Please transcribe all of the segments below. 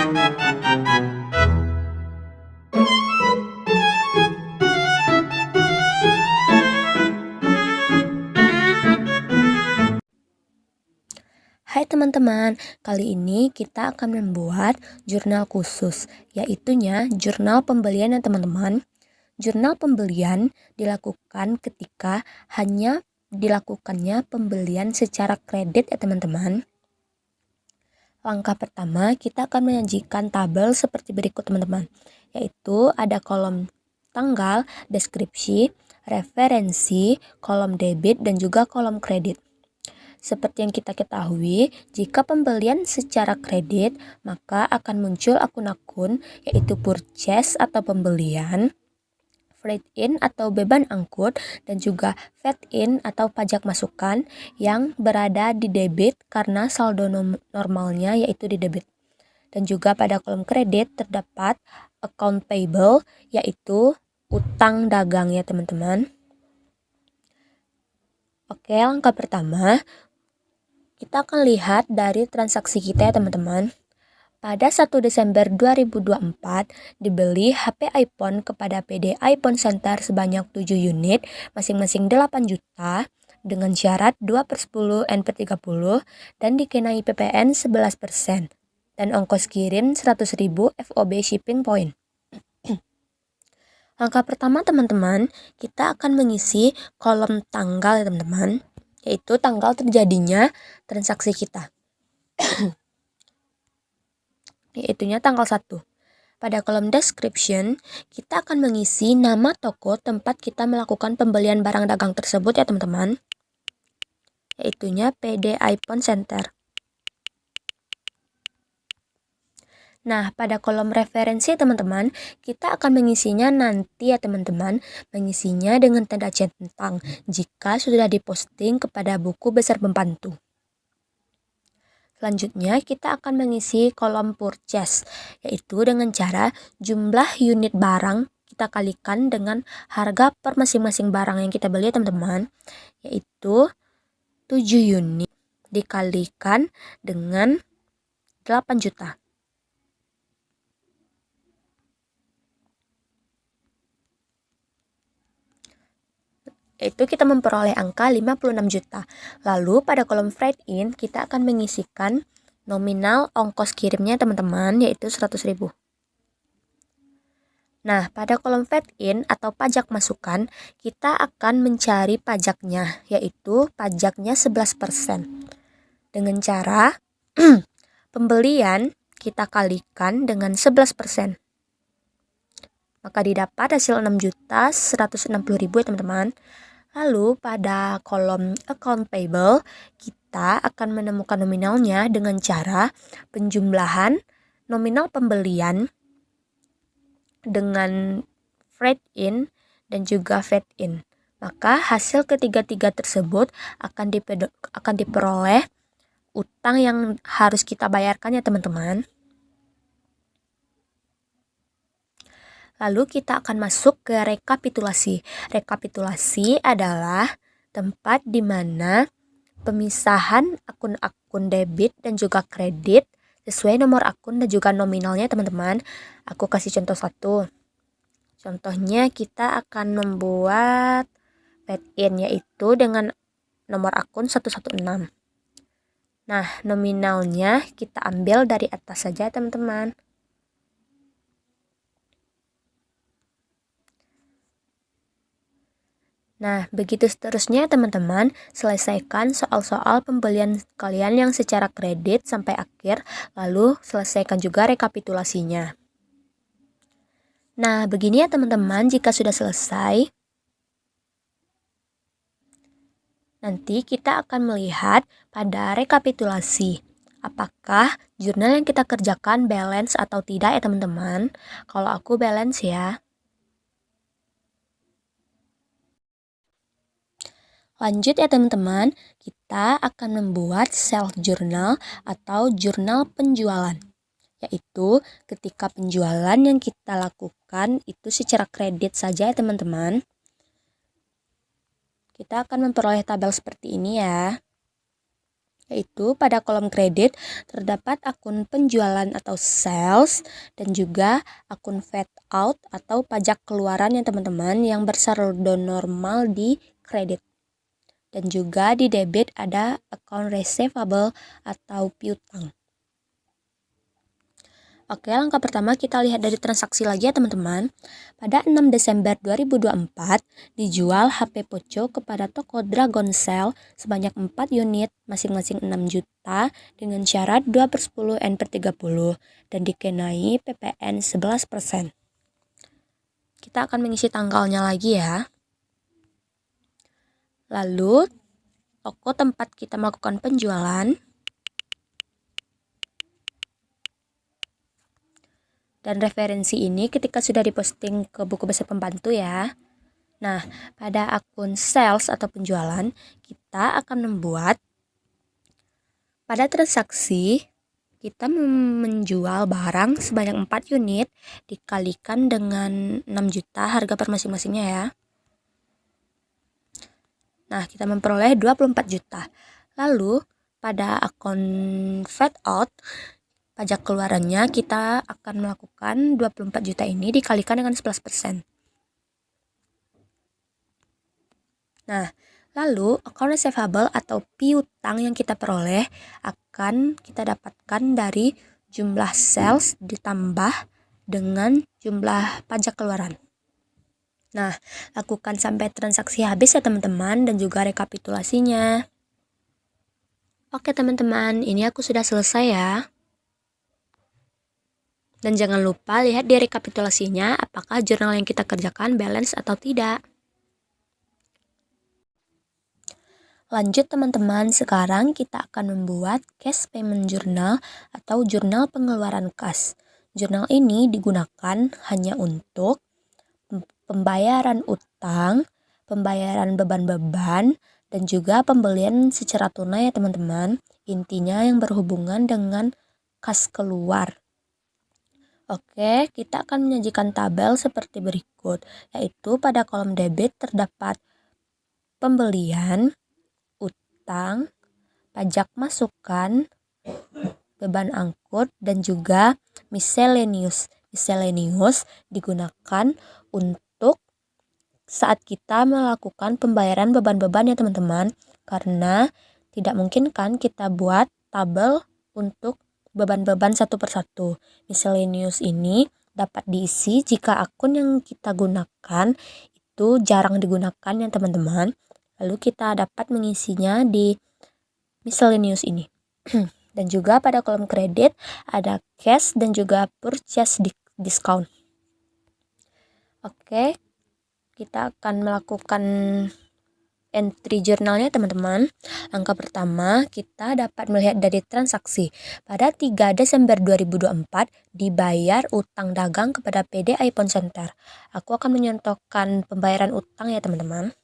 Hai teman-teman, kali ini kita akan membuat jurnal khusus, yaitunya jurnal pembelian ya teman-teman. Jurnal pembelian dilakukan ketika hanya dilakukannya pembelian secara kredit ya teman-teman. Langkah pertama, kita akan menyajikan tabel seperti berikut teman-teman, yaitu ada kolom tanggal, deskripsi, referensi, kolom debit, dan juga kolom kredit. Seperti yang kita ketahui, jika pembelian secara kredit, maka akan muncul akun-akun yaitu purchase atau pembelian, freight in atau beban angkut, dan juga VAT in atau pajak masukan yang berada di debit karena saldo normalnya yaitu di debit. Dan juga pada kolom kredit terdapat account payable yaitu utang dagang ya teman-teman. Oke, langkah pertama kita akan lihat dari transaksi kita ya teman-teman. Pada 1 Desember 2024 dibeli HP iPhone kepada PD iPhone Center sebanyak 7 unit, masing-masing 8 juta, dengan syarat 2/10 NP30 dan dikenai PPN 11% dan ongkos kirim 100.000 FOB shipping point. Langkah pertama teman-teman, kita akan mengisi kolom tanggal ya teman-teman, yaitu tanggal terjadinya transaksi kita. Yaitunya tanggal 1. Pada kolom description, kita akan mengisi nama toko tempat kita melakukan pembelian barang dagang tersebut ya teman-teman. Yaitunya PD iPhone Center. Nah, pada kolom referensi teman-teman, kita akan mengisinya nanti ya teman-teman, mengisinya dengan tanda centang jika sudah diposting kepada buku besar pembantu. Selanjutnya, kita akan mengisi kolom purchase, yaitu dengan cara jumlah unit barang kita kalikan dengan harga per masing-masing barang yang kita beli teman-teman, yaitu 7 unit dikalikan dengan 8 juta. Yaitu kita memperoleh angka 56 juta. Lalu pada kolom freight in kita akan mengisikan nominal ongkos kirimnya teman-teman, yaitu 100.000. Nah, pada kolom VAT in atau pajak masukan, kita akan mencari pajaknya, yaitu pajaknya 11%. Dengan cara pembelian kita kalikan dengan 11%. Maka didapat hasil 6.160.000 ya teman-teman. Lalu pada kolom account payable, kita akan menemukan nominalnya dengan cara penjumlahan nominal pembelian dengan freight in dan juga VAT in. Maka hasil ketiga-tiga tersebut akan diperoleh utang yang harus kita bayarkan ya teman-teman. Lalu kita akan masuk ke rekapitulasi. Rekapitulasi adalah tempat di mana pemisahan akun-akun debit dan juga kredit sesuai nomor akun dan juga nominalnya teman-teman. Aku kasih contoh satu. Contohnya kita akan membuat VAT in yaitu dengan nomor akun 116. Nah, nominalnya kita ambil dari atas saja teman-teman. Nah, begitu seterusnya teman-teman, selesaikan soal-soal pembelian kalian yang secara kredit sampai akhir, lalu selesaikan juga rekapitulasinya. Nah, begini ya teman-teman, jika sudah selesai, nanti kita akan melihat pada rekapitulasi. Apakah jurnal yang kita kerjakan balance atau tidak ya teman-teman? Kalau aku balance ya. Lanjut ya teman-teman, kita akan membuat self journal atau jurnal penjualan. Yaitu ketika penjualan yang kita lakukan itu secara kredit saja ya teman-teman. Kita akan memperoleh tabel seperti ini ya. Yaitu pada kolom kredit terdapat akun penjualan atau sales dan juga akun fade out atau pajak keluaran ya teman-teman yang bersaldo normal di kredit. Dan juga di debit ada account receivable atau piutang. Oke, langkah pertama kita lihat dari transaksi lagi ya teman-teman. Pada 6 Desember 2024, dijual HP Poco kepada toko Dragon Cell sebanyak 4 unit, masing-masing 6 juta, dengan syarat 2/10 N/30 dan dikenai PPN 11%. Kita akan mengisi tanggalnya lagi ya. Lalu, toko tempat kita melakukan penjualan. Dan referensi ini ketika sudah diposting ke buku besar pembantu ya. Nah, pada akun sales atau penjualan, kita akan membuat pada transaksi kita menjual barang sebanyak 4 unit dikalikan dengan 6 juta harga per masing-masingnya ya. Nah, kita memperoleh 24 juta. Lalu, pada akun fade out, pajak keluarannya kita akan melakukan 24 juta ini dikalikan dengan 11%. Nah, lalu account receivable atau piutang yang kita peroleh akan kita dapatkan dari jumlah sales ditambah dengan jumlah pajak keluaran. Nah, lakukan sampai transaksi habis ya teman-teman dan juga rekapitulasinya. Oke teman-teman, ini aku sudah selesai ya. Dan jangan lupa lihat di rekapitulasinya apakah jurnal yang kita kerjakan balance atau tidak. Lanjut teman-teman, sekarang kita akan membuat cash payment journal atau jurnal pengeluaran kas. Jurnal ini digunakan hanya untuk pembayaran utang, pembayaran beban-beban, dan juga pembelian secara tunai ya teman-teman. Intinya yang berhubungan dengan kas keluar. Oke, kita akan menyajikan tabel seperti berikut, yaitu pada kolom debit terdapat pembelian, utang, pajak masukan, beban angkut, dan juga miscellaneous. Miscellaneous digunakan untuk saat kita melakukan pembayaran beban-beban ya teman-teman, karena tidak mungkin kan kita buat tabel untuk beban-beban satu persatu. Miscellaneous ini dapat diisi jika akun yang kita gunakan itu jarang digunakan ya teman-teman. Lalu kita dapat mengisinya di miscellaneous ini. Dan juga pada kolom kredit ada cash dan juga purchase discount. Oke, kita akan melakukan entry jurnalnya teman-teman. Langkah pertama, kita dapat melihat dari transaksi. Pada 3 Desember 2024, dibayar utang dagang kepada PD iPhone Center. Aku akan menyontohkan pembayaran utang ya teman-teman.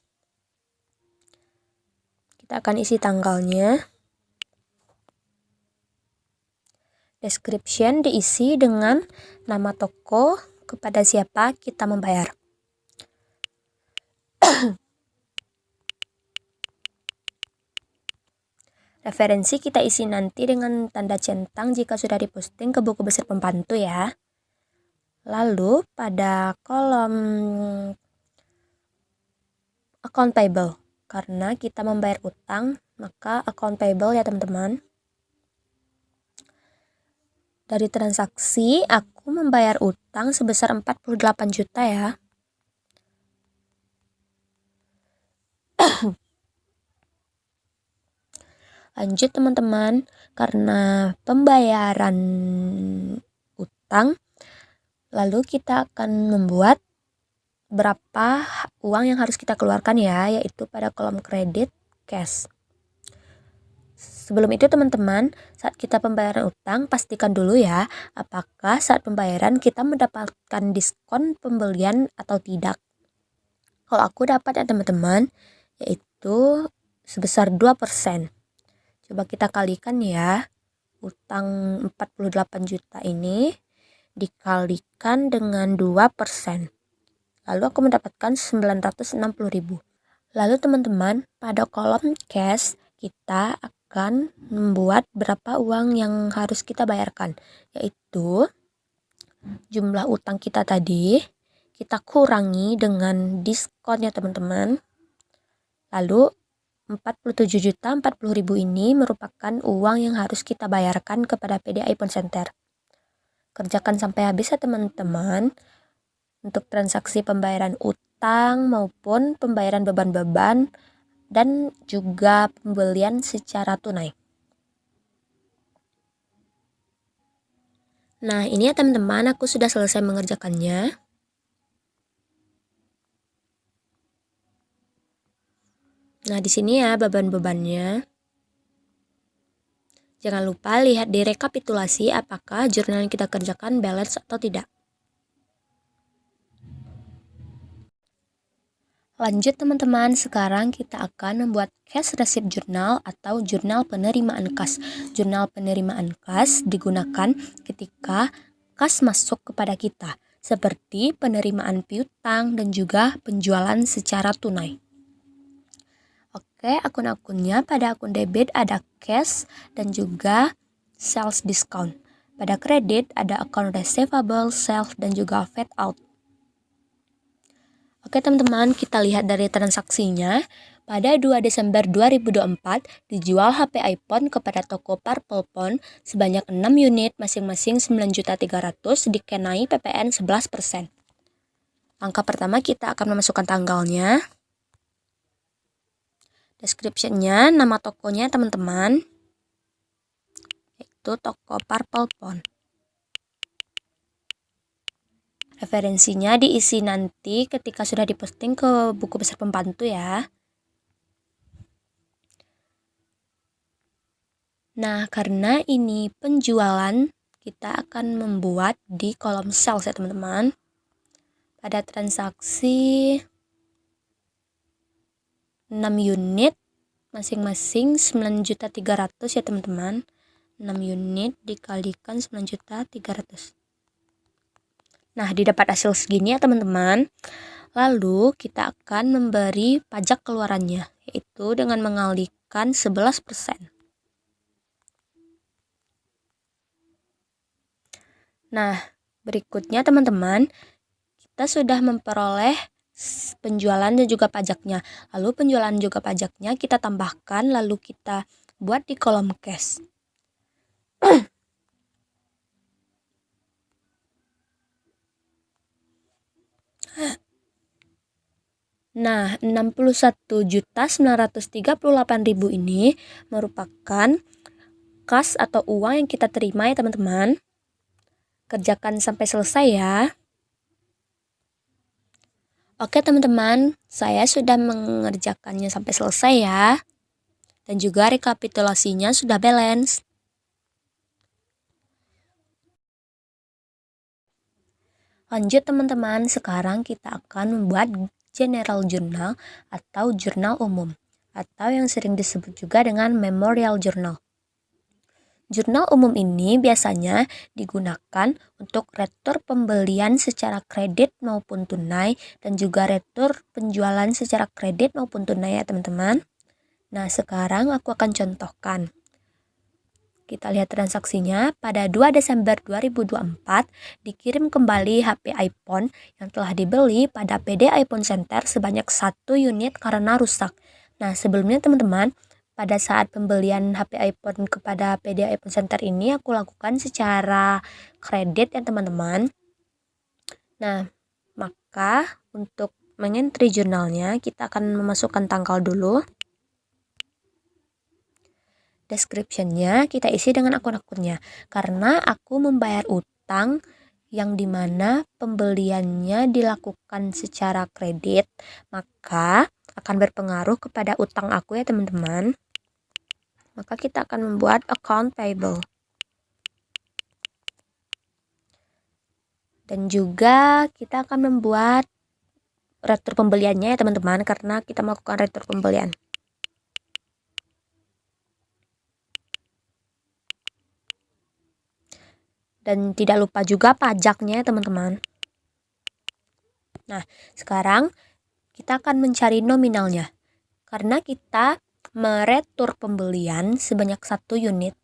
Kita akan isi tanggalnya. Description diisi dengan nama toko, kepada siapa kita membayar. Referensi kita isi nanti dengan tanda centang jika sudah diposting ke buku besar pembantu ya. Lalu pada kolom account payable, karena kita membayar utang, maka account payable ya teman-teman. Dari transaksi, aku membayar utang sebesar 48 juta ya. Lanjut teman-teman, karena pembayaran utang, lalu kita akan membuat berapa uang yang harus kita keluarkan ya, yaitu pada kolom kredit cash. Sebelum itu teman-teman, saat kita pembayaran utang, pastikan dulu ya, apakah saat pembayaran kita mendapatkan diskon pembelian atau tidak. Kalau aku dapat ya teman-teman, yaitu sebesar 2%. Coba kita kalikan ya, utang 48 juta ini dikalikan dengan 2%. Lalu aku mendapatkan 960.000. Lalu teman-teman, pada kolom cash kita akan membuat berapa uang yang harus kita bayarkan, yaitu jumlah utang kita tadi kita kurangi dengan diskon ya teman-teman. Lalu 47.040.000 ini merupakan uang yang harus kita bayarkan kepada PD iPhone Center. Kerjakan sampai habis ya teman-teman untuk transaksi pembayaran utang maupun pembayaran beban-beban dan juga pembelian secara tunai. Nah, ini ya teman-teman, aku sudah selesai mengerjakannya. Nah, di sini ya beban-bebannya. Jangan lupa lihat di rekapitulasi apakah jurnal yang kita kerjakan balance atau tidak. Lanjut teman-teman, sekarang kita akan membuat cash receipt journal atau jurnal penerimaan kas. Jurnal penerimaan kas digunakan ketika kas masuk kepada kita, seperti penerimaan piutang dan juga penjualan secara tunai. Oke, akun-akunnya pada akun debit ada cash dan juga sales discount. Pada kredit ada account receivable, sales dan juga fade out. Oke teman-teman, kita lihat dari transaksinya. Pada 2 Desember 2024, dijual HP iPhone kepada toko Purple Phone sebanyak 6 unit, masing-masing 9.300.000, dikenai PPN 11%. Langkah pertama kita akan memasukkan tanggalnya. Description-nya, nama tokonya teman-teman, yaitu toko Purple Phone. Referensinya diisi nanti ketika sudah diposting ke buku besar pembantu ya. Nah, karena ini penjualan, kita akan membuat di kolom sales ya teman-teman. Pada transaksi 6 unit, masing-masing 9.300.000 ya teman-teman. 6 unit dikalikan 9.300.000. Nah, didapat hasil segini ya teman-teman. Lalu kita akan memberi pajak keluarannya, yaitu dengan mengalihkan 11%. Nah, berikutnya teman-teman, kita sudah memperoleh penjualan dan juga pajaknya. Lalu penjualan juga pajaknya kita tambahkan, lalu kita buat di kolom cash. Nah, 61.938.000 ini merupakan kas atau uang yang kita terima ya teman-teman. Kerjakan sampai selesai ya. Oke teman-teman, saya sudah mengerjakannya sampai selesai ya. Dan juga rekapitulasinya sudah balance. Lanjut teman-teman, sekarang kita akan membuat general journal atau jurnal umum, atau yang sering disebut juga dengan memorial journal. Jurnal umum ini biasanya digunakan untuk retur pembelian secara kredit maupun tunai dan juga retur penjualan secara kredit maupun tunai ya teman-teman. Nah, sekarang aku akan contohkan. Kita lihat transaksinya. Pada 2 Desember 2024, dikirim kembali HP iPhone yang telah dibeli pada PD iPhone Center sebanyak 1 unit karena rusak. Nah, sebelumnya teman-teman, pada saat pembelian HP iPhone kepada PD iPhone Center ini aku lakukan secara kredit ya teman-teman. Nah, maka untuk mengentry jurnalnya kita akan memasukkan tanggal dulu. Description-nya kita isi dengan akun-akunnya. Karena aku membayar utang yang dimana pembeliannya dilakukan secara kredit, maka akan berpengaruh kepada utang aku ya teman-teman. Maka kita akan membuat account payable. Dan juga kita akan membuat retur pembeliannya ya teman-teman, karena kita melakukan retur pembelian. Dan tidak lupa juga pajaknya teman-teman. Nah, sekarang kita akan mencari nominalnya. Karena kita meretur pembelian sebanyak 1 unit.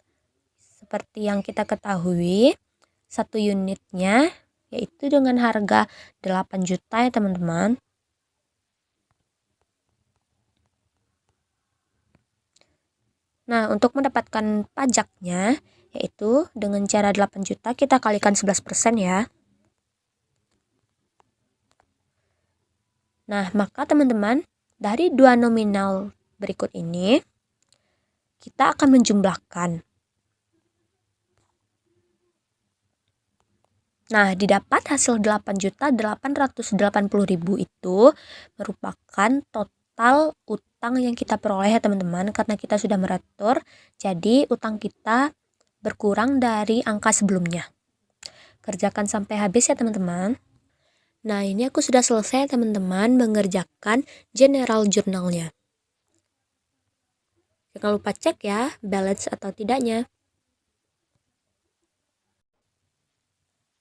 Seperti yang kita ketahui, 1 unitnya yaitu dengan harga 8 juta ya teman-teman. Nah, untuk mendapatkan pajaknya yaitu dengan cara 8 juta kita kalikan 11% ya. Nah, maka teman-teman, dari dua nominal berikut ini kita akan menjumlahkan. Nah, didapat hasil 8.880.000 itu merupakan total utang yang kita peroleh ya teman-teman, karena kita sudah meretur, jadi utang kita berkurang dari angka sebelumnya. Kerjakan sampai habis ya teman-teman. Nah, ini aku sudah selesai teman-teman mengerjakan general journalnya. Jangan lupa cek ya balance atau tidaknya.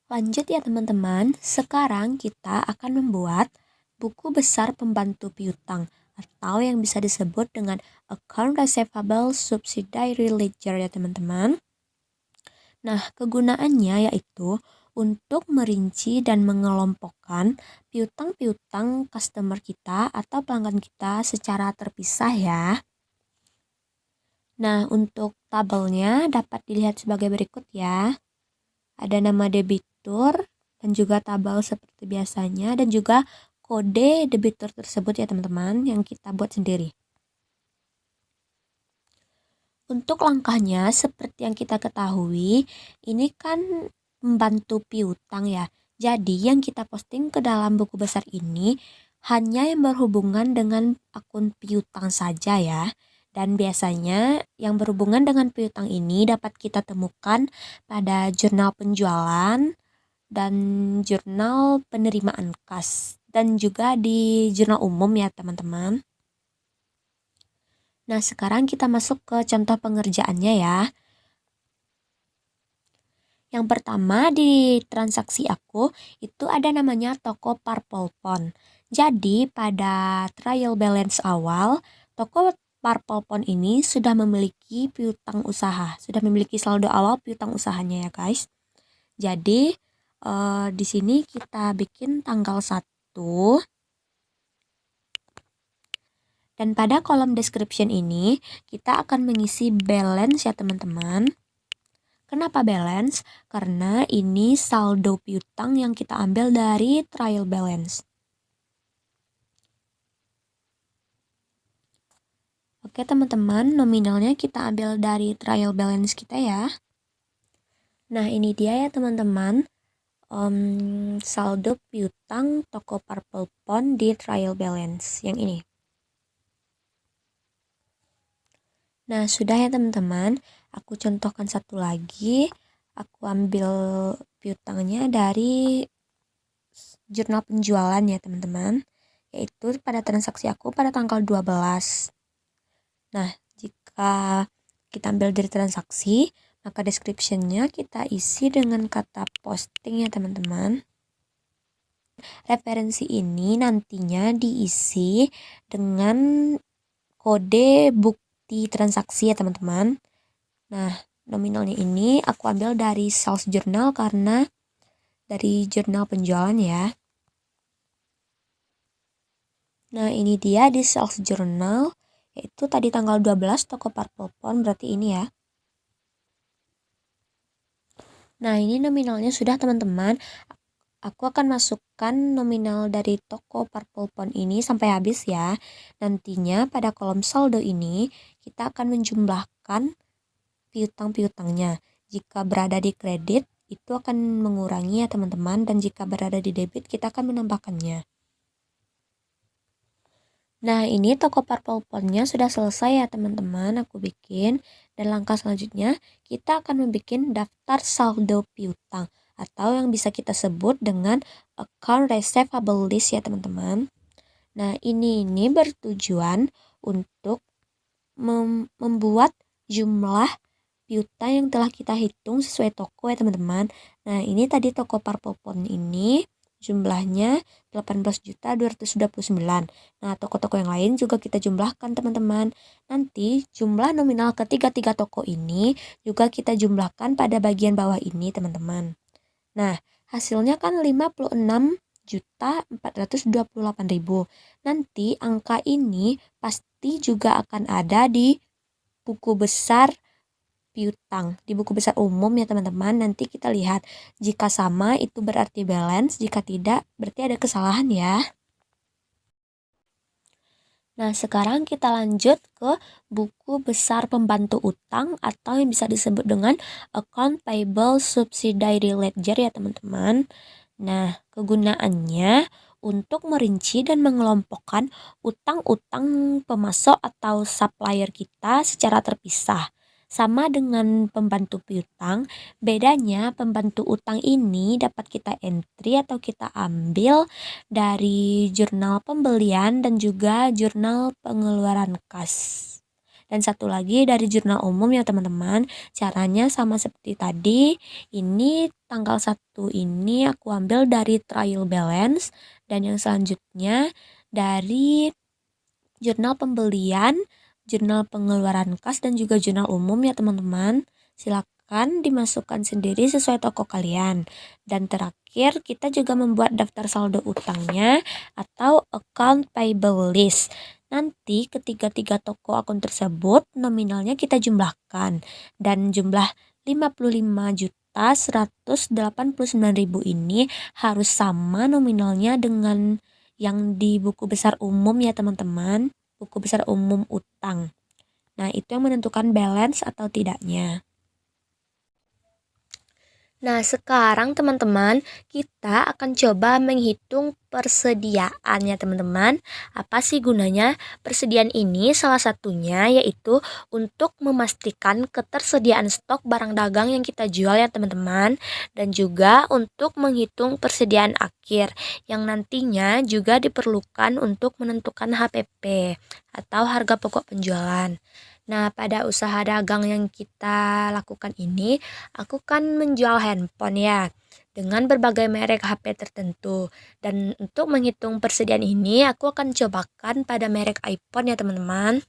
Lanjut ya teman-teman, sekarang kita akan membuat buku besar pembantu piutang atau yang bisa disebut dengan account receivable subsidiary ledger ya teman-teman. Nah, kegunaannya yaitu untuk merinci dan mengelompokkan piutang-piutang customer kita atau pelanggan kita secara terpisah ya. Nah, untuk tabelnya dapat dilihat sebagai berikut ya. Ada nama debitur dan juga tabel seperti biasanya dan juga kode debitur tersebut ya teman-teman yang kita buat sendiri. Untuk langkahnya seperti yang kita ketahui, ini kan membantu piutang ya. Jadi yang kita posting ke dalam buku besar ini hanya yang berhubungan dengan akun piutang saja ya. Dan biasanya yang berhubungan dengan piutang ini dapat kita temukan pada jurnal penjualan dan jurnal penerimaan kas dan juga di jurnal umum ya teman-teman. Nah, sekarang kita masuk ke contoh pengerjaannya ya. Yang pertama di transaksi aku itu ada namanya toko Purple Pond. Jadi pada trial balance awal, toko Purple Pond ini sudah memiliki piutang usaha, sudah memiliki saldo awal piutang usahanya ya guys. Jadi di sini kita bikin tanggal 1. Dan pada kolom description ini, kita akan mengisi balance ya teman-teman. Kenapa balance? Karena ini saldo piutang yang kita ambil dari trial balance. Oke teman-teman, nominalnya kita ambil dari trial balance kita ya. Nah, ini dia ya teman-teman. Saldo piutang toko Purple Pond di trial balance yang ini. Nah, sudah ya teman-teman, aku contohkan satu lagi. Aku ambil piutangnya dari jurnal penjualan ya teman-teman, yaitu pada transaksi aku pada tanggal 12. Nah, jika kita ambil dari transaksi, maka description-nya kita isi dengan kata posting ya teman-teman. Referensi ini nantinya diisi dengan kode bukti transaksi ya teman-teman. Nah, nominalnya ini aku ambil dari sales journal karena dari jurnal penjualan ya. Nah, ini dia di sales journal, yaitu tadi tanggal 12 toko Purple Pond, berarti ini ya. Nah, ini nominalnya sudah teman-teman. Aku akan masukkan nominal dari toko Purple Pond ini sampai habis ya. Nantinya pada kolom saldo ini kita akan menjumlahkan piutang-piutangnya. Jika berada di kredit itu akan mengurangi ya teman-teman, dan jika berada di debit kita akan menambahkannya. Nah, ini toko Purple Pond-nya sudah selesai ya teman-teman aku bikin. Dan langkah selanjutnya kita akan membuat daftar saldo piutang atau yang bisa kita sebut dengan account receivable list ya teman-teman. Nah, ini bertujuan untuk membuat jumlah piutang yang telah kita hitung sesuai toko ya teman-teman. Nah, ini tadi toko Purple Pond ini jumlahnya 18.229. Nah, toko-toko yang lain juga kita jumlahkan teman-teman. Nanti jumlah nominal ketiga-tiga toko ini juga kita jumlahkan pada bagian bawah ini teman-teman. Nah, hasilnya kan 56.428.000. Nanti angka ini pasti juga akan ada di buku besar piutang, di buku besar umum ya teman-teman. Nanti kita lihat, jika sama itu berarti balance, jika tidak berarti ada kesalahan ya. Nah, sekarang kita lanjut ke buku besar pembantu utang atau yang bisa disebut dengan Account Payable Subsidiary Ledger ya teman-teman. Nah, kegunaannya untuk merinci dan mengelompokkan utang-utang pemasok atau supplier kita secara terpisah. Sama dengan pembantu piutang, bedanya pembantu utang ini dapat kita entry atau kita ambil dari jurnal pembelian dan juga jurnal pengeluaran kas. Dan satu lagi dari jurnal umum ya teman-teman. Caranya sama seperti tadi. Ini tanggal 1 ini aku ambil dari trial balance, dan yang selanjutnya dari jurnal pembelian, jurnal pengeluaran kas, dan juga jurnal umum ya teman-teman. Silakan dimasukkan sendiri sesuai toko kalian. Dan terakhir kita juga membuat daftar saldo utangnya atau account payable list. Nanti ketiga-tiga toko akun tersebut nominalnya kita jumlahkan, dan jumlah 55.189.000 ini harus sama nominalnya dengan yang di buku besar umum ya teman-teman, buku besar umum utang. Nah, itu yang menentukan balance atau tidaknya. Nah, sekarang teman-teman, kita akan coba menghitung persediaan ya teman-teman. Apa sih gunanya? Persediaan ini salah satunya yaitu untuk memastikan ketersediaan stok barang dagang yang kita jual ya teman-teman. Dan juga untuk menghitung persediaan akhir yang nantinya juga diperlukan untuk menentukan HPP atau harga pokok penjualan. Nah, pada usaha dagang yang kita lakukan ini, aku kan menjual handphone ya, dengan berbagai merek HP tertentu. Dan untuk menghitung persediaan ini, aku akan cobakan pada merek iPhone ya teman-teman.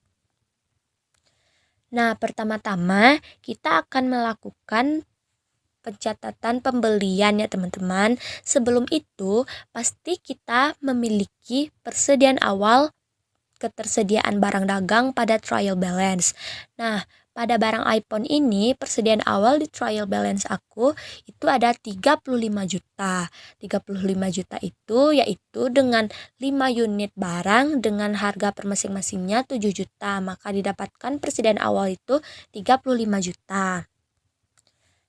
Nah, pertama-tama kita akan melakukan pencatatan pembelian ya teman-teman. Sebelum itu, pasti kita memiliki persediaan awal ketersediaan barang dagang pada trial balance. Nah, pada barang iPhone ini persediaan awal di trial balance aku itu ada 35 juta. 35 juta itu yaitu dengan 5 unit barang dengan harga per masing-masingnya 7 juta. Maka didapatkan persediaan awal itu 35 juta.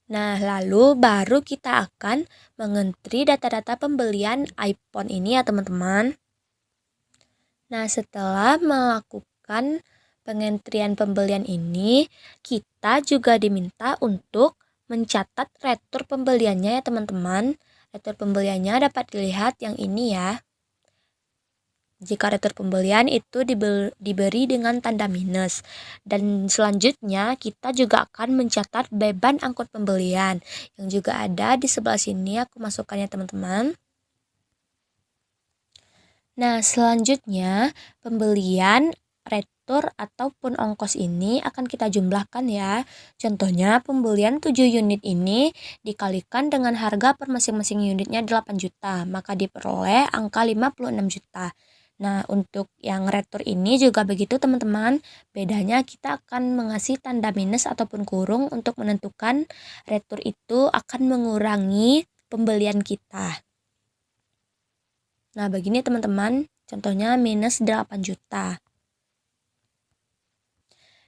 Nah, lalu baru kita akan mengentri data-data pembelian iPhone ini ya teman-teman. Nah, setelah melakukan pengentrian pembelian ini, kita juga diminta untuk mencatat retur pembeliannya ya teman-teman. Retur pembeliannya dapat dilihat yang ini ya. Jika retur pembelian itu diberi dengan tanda minus. Dan selanjutnya kita juga akan mencatat beban angkut pembelian yang juga ada di sebelah sini, aku masukkannya teman-teman. Nah, selanjutnya pembelian, retur ataupun ongkos ini akan kita jumlahkan ya. Contohnya pembelian 7 unit ini dikalikan dengan harga per masing-masing unitnya 8 juta, maka diperoleh angka 56 juta. Nah, untuk yang retur ini juga begitu teman-teman. Bedanya kita akan mengasih tanda minus ataupun kurung untuk menentukan retur itu akan mengurangi pembelian kita. Nah, begini teman-teman, contohnya minus 8 juta.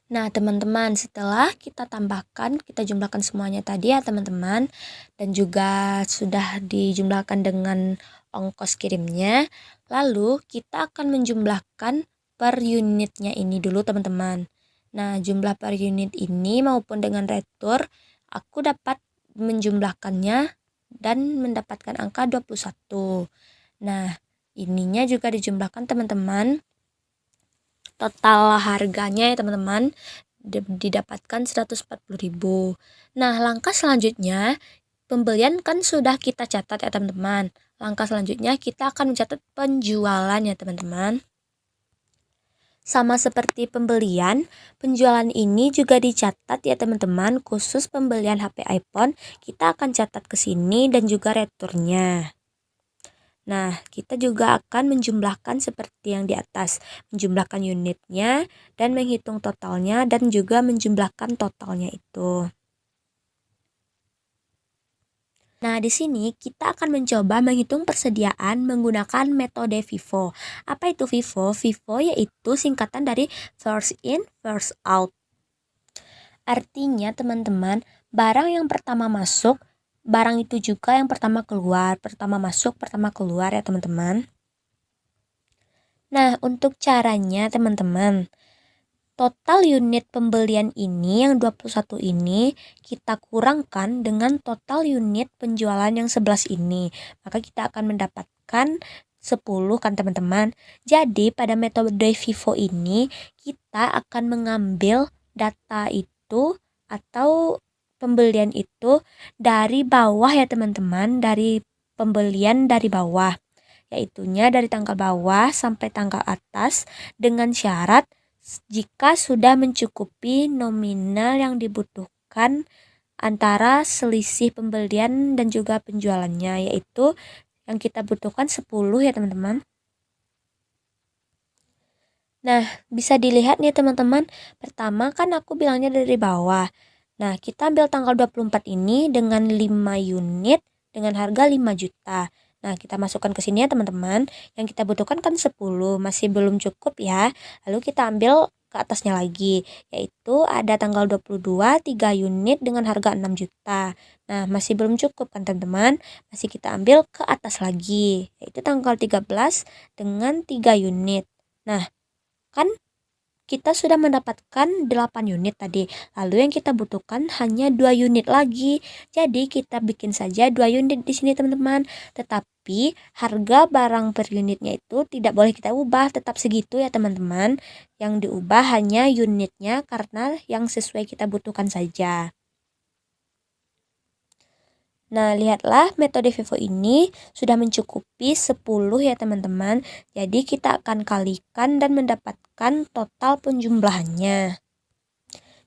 Nah, teman-teman, setelah kita tambahkan, kita jumlahkan semuanya tadi ya teman-teman, dan juga sudah dijumlahkan dengan ongkos kirimnya, lalu kita akan menjumlahkan per unitnya ini dulu teman-teman. Nah, jumlah per unit ini maupun dengan retur, aku dapat menjumlahkannya dan mendapatkan angka 21. Nah, ininya juga dijumlahkan teman-teman. Total harganya ya teman-teman didapatkan 140.000. Nah, langkah selanjutnya pembelian kan sudah kita catat ya teman-teman. Langkah selanjutnya kita akan mencatat penjualan ya teman-teman. Sama seperti pembelian, penjualan ini juga dicatat ya teman-teman. Khusus pembelian HP iPhone, kita akan catat ke sini dan juga returnya. Nah, kita juga akan menjumlahkan seperti yang di atas, menjumlahkan unitnya dan menghitung totalnya dan juga menjumlahkan totalnya itu. Nah, di sini kita akan mencoba menghitung persediaan menggunakan metode FIFO. Apa itu FIFO? FIFO yaitu singkatan dari first in, first out. Artinya, teman-teman, barang yang pertama masuk, barang itu juga yang pertama keluar. Pertama masuk, pertama keluar ya, teman-teman. Nah, untuk caranya, teman-teman, total unit pembelian ini yang 21 ini kita kurangkan dengan total unit penjualan yang 11 ini. Maka kita akan mendapatkan 10 kan teman-teman. Jadi pada metode FIFO ini kita akan mengambil data itu atau pembelian itu dari bawah ya teman-teman, dari pembelian dari bawah. Yaitunya dari tanggal bawah sampai tanggal atas dengan syarat jika sudah mencukupi nominal yang dibutuhkan antara selisih pembelian dan juga penjualannya, yaitu yang kita butuhkan 10 ya teman-teman. Nah, bisa dilihat nih teman-teman. Pertama kan aku bilangnya dari bawah. Nah, kita ambil tanggal 24 ini dengan 5 unit dengan harga 5 juta. Nah, kita masukkan ke sini ya teman-teman. Yang kita butuhkan kan 10, masih belum cukup ya. Lalu kita ambil ke atasnya lagi, yaitu ada tanggal 22, 3 unit dengan harga 6 juta. Nah, masih belum cukup kan teman-teman. Masih kita ambil ke atas lagi, yaitu tanggal 13 dengan 3 unit. Nah, kan kita sudah mendapatkan 8 unit tadi. Lalu yang kita butuhkan hanya 2 unit lagi. Jadi kita bikin saja 2 unit di sini teman-teman. Tetapi harga barang per unitnya itu tidak boleh kita ubah, tetap segitu ya teman-teman. Yang diubah hanya unitnya karena yang sesuai kita butuhkan saja. Nah, lihatlah metode FIFO ini sudah mencukupi 10 ya teman-teman. Jadi kita akan kalikan dan mendapatkan total penjumlahannya.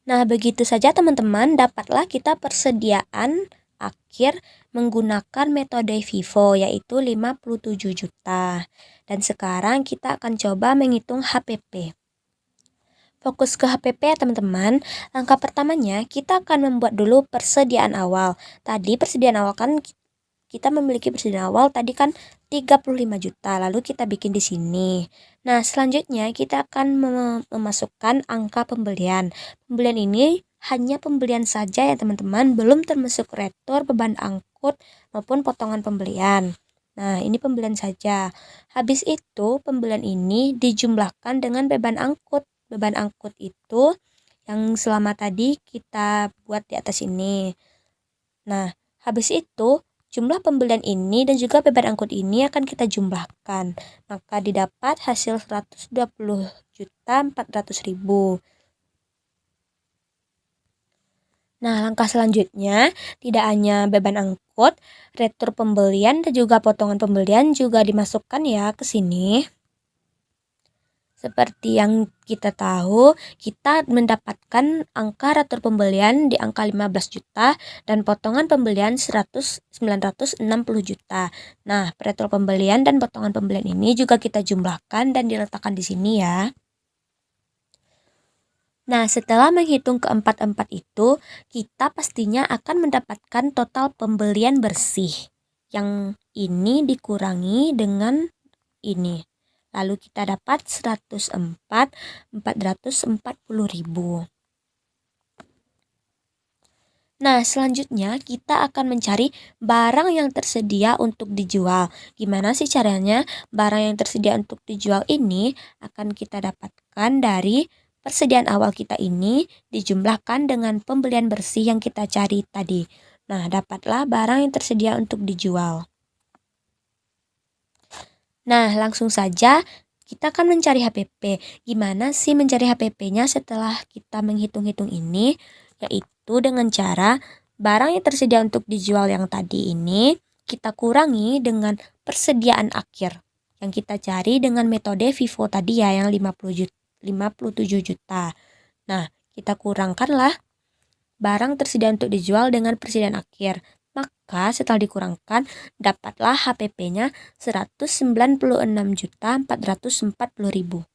Nah, begitu saja teman-teman, dapatlah kita persediaan akhir menggunakan metode FIFO yaitu 57 juta. Dan sekarang kita akan coba menghitung HPP. Fokus ke HPP ya teman-teman. Langkah pertamanya kita akan membuat dulu persediaan awal. Tadi persediaan awal kan kita memiliki persediaan awal tadi kan 35 juta. Lalu kita bikin di sini. Nah, selanjutnya kita akan memasukkan angka pembelian. Pembelian ini hanya pembelian saja ya teman-teman, belum termasuk retur, beban angkut maupun potongan pembelian. Nah, ini pembelian saja. Habis itu pembelian ini dijumlahkan dengan beban angkut. Beban angkut itu yang selama tadi kita buat di atas ini. Nah, habis itu jumlah pembelian ini dan juga beban angkut ini akan kita jumlahkan. Maka didapat hasil 120.400.000. Nah, langkah selanjutnya tidak hanya beban angkut, retur pembelian dan juga potongan pembelian juga dimasukkan ya ke sini. Seperti yang kita tahu, kita mendapatkan angka retur pembelian di angka 15 juta dan potongan pembelian 960 juta. Nah, retur pembelian dan potongan pembelian ini juga kita jumlahkan dan diletakkan di sini ya. Nah, setelah menghitung keempat-empat itu, kita pastinya akan mendapatkan total pembelian bersih. Yang ini dikurangi dengan ini. Lalu kita dapat 104.440.000. Nah, selanjutnya kita akan mencari barang yang tersedia untuk dijual. Gimana sih caranya? Barang yang tersedia untuk dijual ini akan kita dapatkan dari persediaan awal kita ini dijumlahkan dengan pembelian bersih yang kita cari tadi. Nah, dapatlah barang yang tersedia untuk dijual. Nah, langsung saja kita akan mencari HPP. Gimana sih mencari HPP-nya setelah kita menghitung-hitung ini? Yaitu dengan cara Barang yang tersedia untuk dijual yang tadi ini kita kurangi dengan persediaan akhir yang kita cari dengan metode Vivo tadi ya yang 57 juta. Nah, kita kurangkanlah barang tersedia untuk dijual dengan persediaan akhir. Maka setelah dikurangkan, dapatlah HPP-nya 196.440.000.